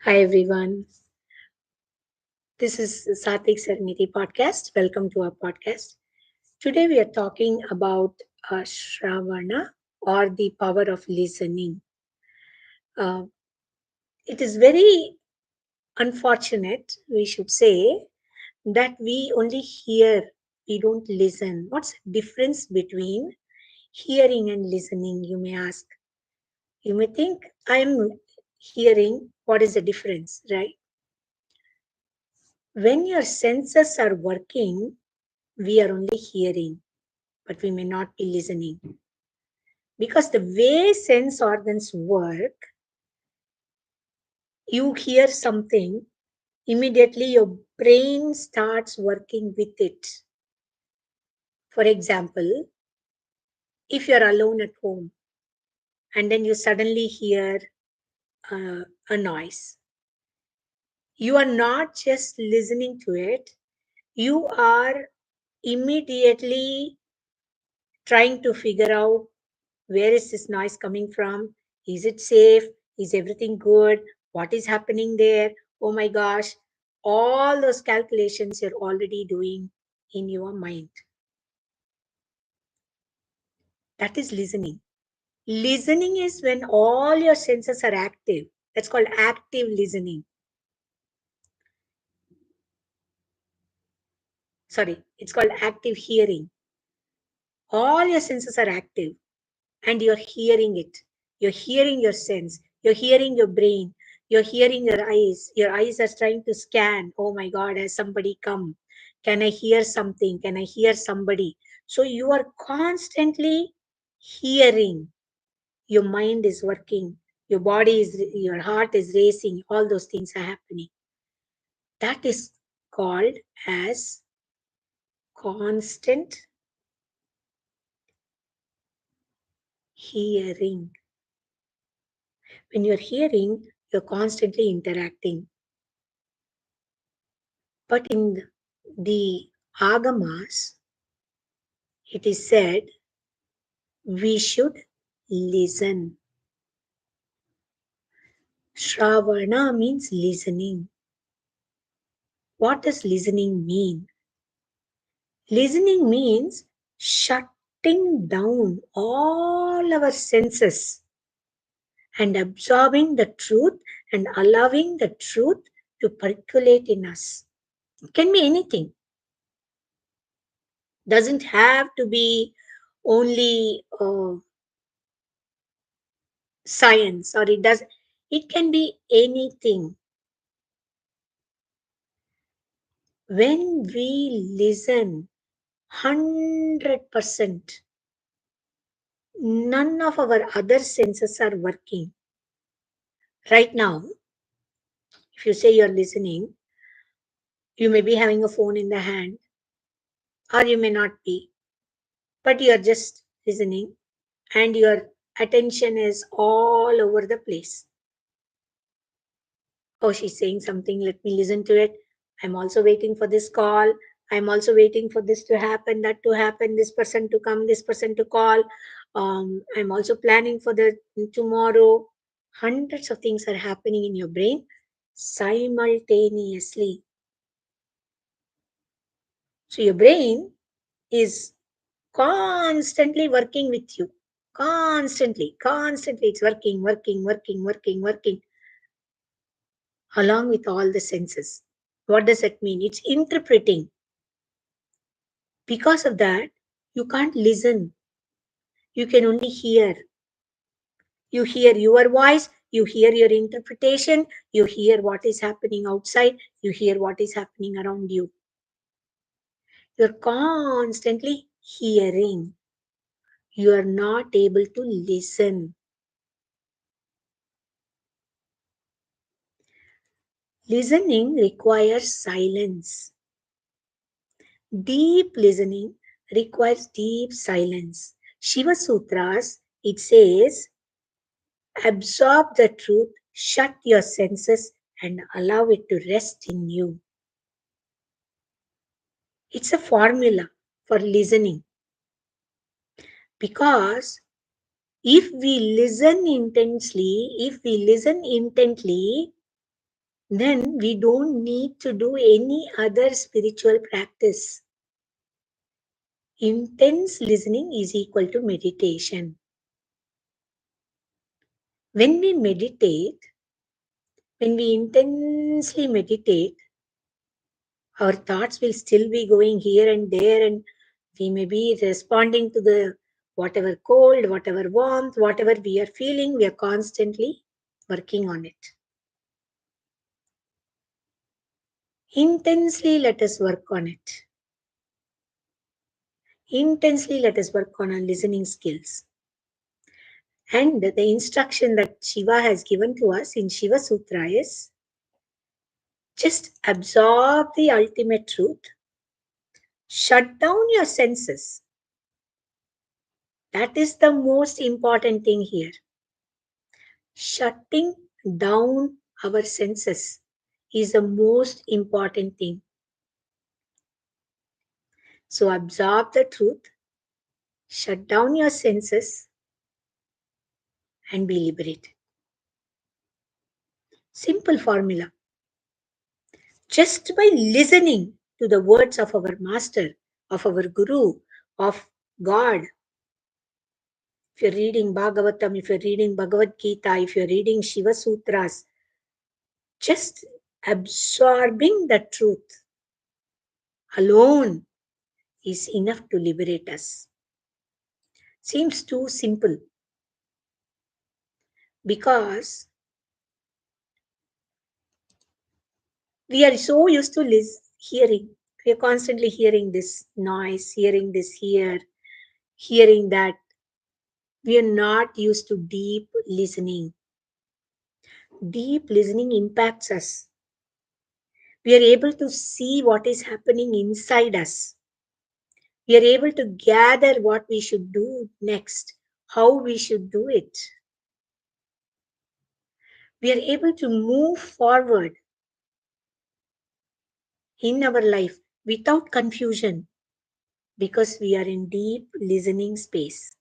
Hi everyone. This is Satvik Sarmiti podcast. Welcome to our podcast. Today we are talking about Shravana or the power of listening. Uh, it is very unfortunate, we should say, that we only hear, we don't listen. What's the difference between hearing and listening, you may ask? You may think I am hearing, what is the difference, right? When your senses are working, we are only hearing, but we may not be listening. Because the way sense organs work, you hear something, immediately your brain starts working with it. For example, if you're alone at home and then you suddenly hear a noise, you are not just listening to it, you are immediately trying to figure out where is this noise coming from? Is it safe? Is everything good? What is happening there? Oh my gosh. All those calculations you're already doing in your mind. That is listening. Listening is when all your senses are active. That's called active listening. Sorry, it's called active hearing. All your senses are active and you're hearing it. You're hearing your sense. You're hearing your brain. You're hearing your eyes. Your eyes are trying to scan. Oh my God, has somebody come? Can I hear something? Can I hear somebody? So you are constantly hearing. Your mind is working. Your heart is racing. All those things are happening. That is called as constant hearing. When you're hearing, you're constantly interacting. But in the Agamas, it is said we should listen. Shravana means listening. What does listening mean? Listening means shutting down all our senses and absorbing the truth and allowing the truth to percolate in us. It can be anything. Doesn't have to be only science, or it can be anything. When we listen 100%, none of our other senses are working. Right now, if you say you're listening, you may be having a phone in the hand, or you may not be, but you're just listening and your attention is all over the place. Oh, she's saying something, let me listen to it. I'm also waiting for this call. I'm also waiting for this to happen, that to happen, this person to come, this person to call. I'm also planning for the tomorrow. Hundreds of things are happening in your brain simultaneously. So your brain is constantly working with you. Constantly. It's working along with all the senses. What does that mean? It's interpreting. Because of that, you can't listen. You can only hear. You hear your voice, you hear your interpretation, you hear what is happening outside, you hear what is happening around you. You're constantly hearing. You are not able to listen. Listening requires silence. Deep listening requires deep silence. Shiva Sutras, it says, absorb the truth, shut your senses, and allow it to rest in you. It's a formula for listening. Because if we listen intensely, if we listen intently, then we don't need to do any other spiritual practice. Intense listening is equal to meditation. When we meditate, when we intensely meditate, our thoughts will still be going here and there, and we may be responding to the whatever cold, whatever warmth, whatever we are feeling, we are constantly working on it. Intensely let us work on it. Intensely let us work on our listening skills. And the instruction that Shiva has given to us in Shiva Sutra is just absorb the ultimate truth, shut down your senses. That is the most important thing here. Shutting down our senses is the most important thing. So absorb the truth, shut down your senses, and be liberated. Simple formula. Just by listening to the words of our master, of our guru, of God. If you're reading Bhagavatam, if you're reading Bhagavad Gita, if you're reading Shiva Sutras, just absorbing the truth alone is enough to liberate us. Seems too simple because we are so used to hearing. We are constantly hearing this noise, hearing this here, hearing that. We are not used to deep listening. Deep listening impacts us. We are able to see what is happening inside us. We are able to gather what we should do next, how we should do it. We are able to move forward in our life without confusion because we are in deep listening space.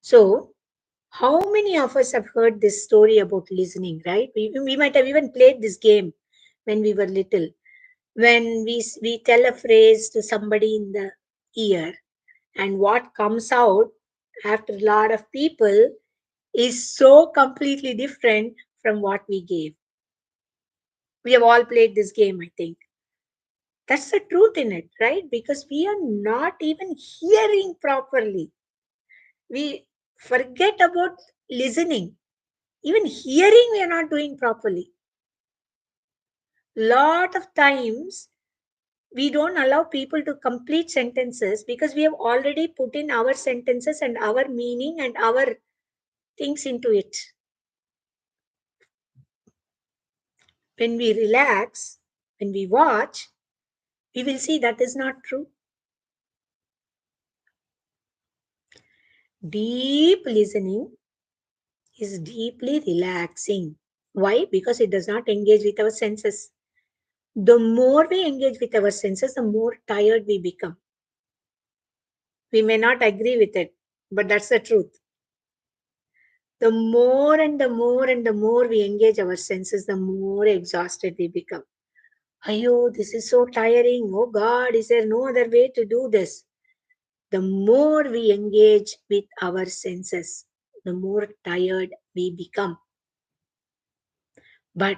So, how many of us have heard this story about listening, right? We might have even played this game when we were little. When we tell a phrase to somebody in the ear, and what comes out after a lot of people is so completely different from what we gave. We have all played this game, I think. That's the truth in it, right? Because we are not even hearing properly. We forget about listening. Even hearing, we are not doing properly. Lot of times, we don't allow people to complete sentences because we have already put in our sentences and our meaning and our things into it. When we relax, when we watch, we will see that is not true. Deep listening is deeply relaxing. Why? Because it does not engage with our senses. The more we engage with our senses, the more tired we become. We may not agree with it, but that's the truth. The more and the more and the more we engage our senses, the more exhausted we become. Ayo, this is so tiring. Oh God, is there no other way to do this? The more we engage with our senses, the more tired we become. But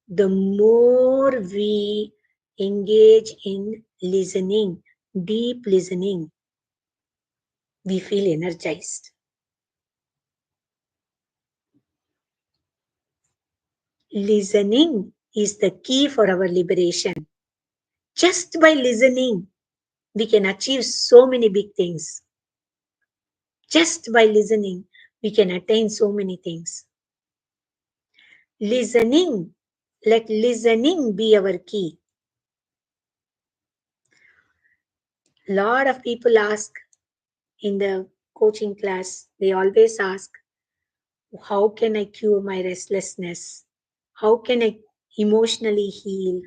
the more we engage in listening, deep listening, we feel energized. Listening is the key for our liberation. Just by listening, we can achieve so many big things. Just by listening, we can attain so many things. Listening, let listening be our key. Lot of people ask in the coaching class, they always ask, how can I cure my restlessness? How can I emotionally heal?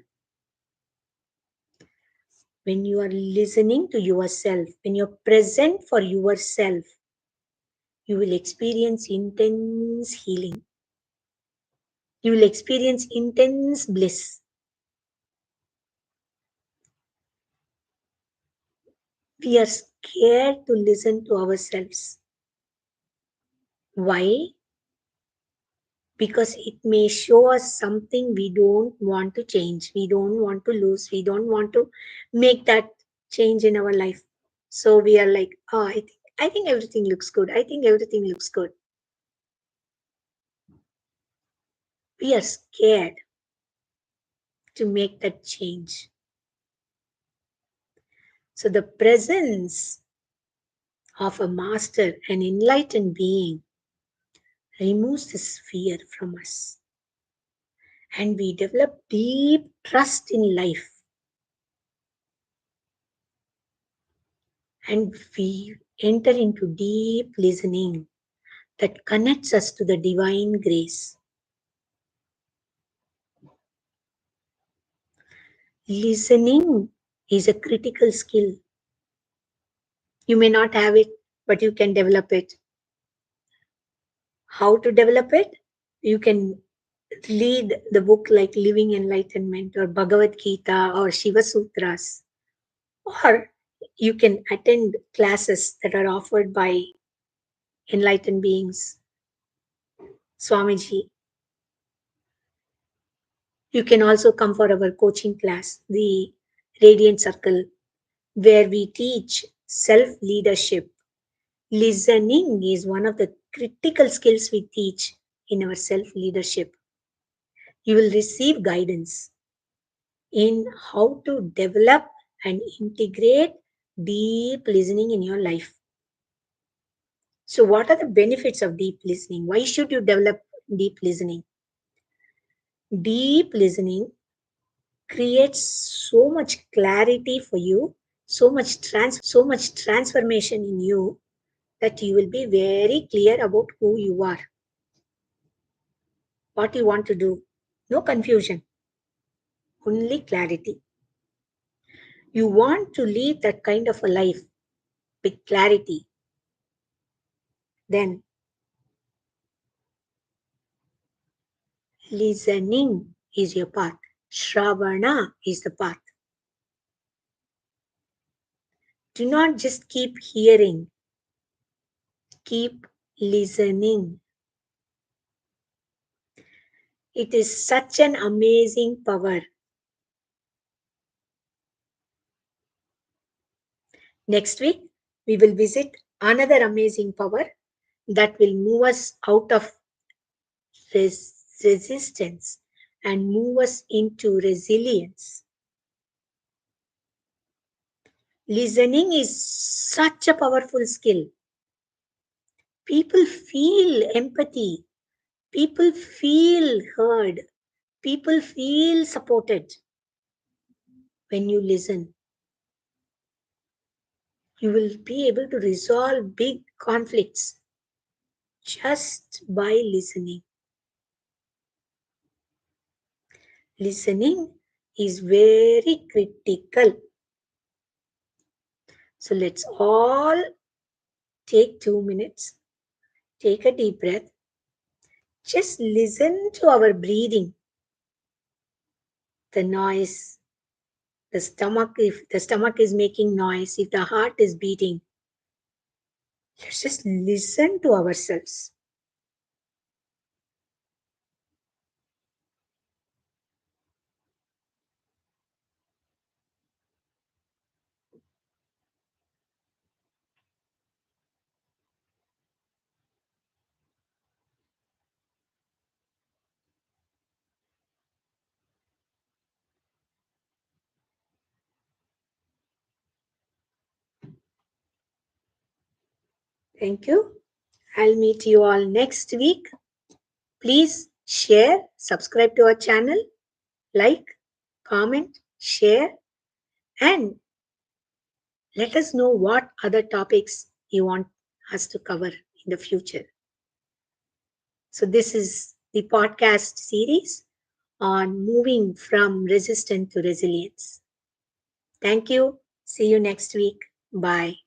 When you are listening to yourself, when you're present for yourself, you will experience intense healing. You will experience intense bliss. We are scared to listen to ourselves. Why? Because it may show us something we don't want to change, we don't want to lose, we don't want to make that change in our life. So we are like, oh, I think everything looks good. I think everything looks good. We are scared to make that change. So the presence of a master, an enlightened being, removes this fear from us. And we develop deep trust in life. And we enter into deep listening that connects us to the divine grace. Listening is a critical skill. You may not have it, but you can develop it. How to develop it? You can read the book like Living Enlightenment or Bhagavad Gita or Shiva Sutras, or you can attend classes that are offered by enlightened beings, Swamiji. You can also come for our coaching class, the Radiant Circle, where we teach self-leadership. Listening is one of the critical skills we teach in our self-leadership. You will receive guidance in how to develop and integrate deep listening in your life. So, what are the benefits of deep listening? Why should you develop deep listening? Deep listening creates so much clarity for you, so much transformation in you that you will be very clear about who you are, what you want to do. No confusion, only clarity. You want to lead that kind of a life with clarity. Then listening is your path. Shravana is the path. Do not just keep hearing, keep listening. It is such an amazing power. Next week, we will visit another amazing power that will move us out of resistance and move us into resilience. Listening is such a powerful skill. People feel empathy, people feel heard, people feel supported when you listen. You will be able to resolve big conflicts just by listening. Listening is very critical. So let's all take 2 minutes, take a deep breath, just listen to our breathing, the noise, the stomach, if the stomach is making noise, if the heart is beating, let's just listen to ourselves. Thank you. I'll meet you all next week. Please share, subscribe to our channel, like, comment, share, and let us know what other topics you want us to cover in the future. So, this is the podcast series on moving from resistance to resilience. Thank you. See you next week. Bye.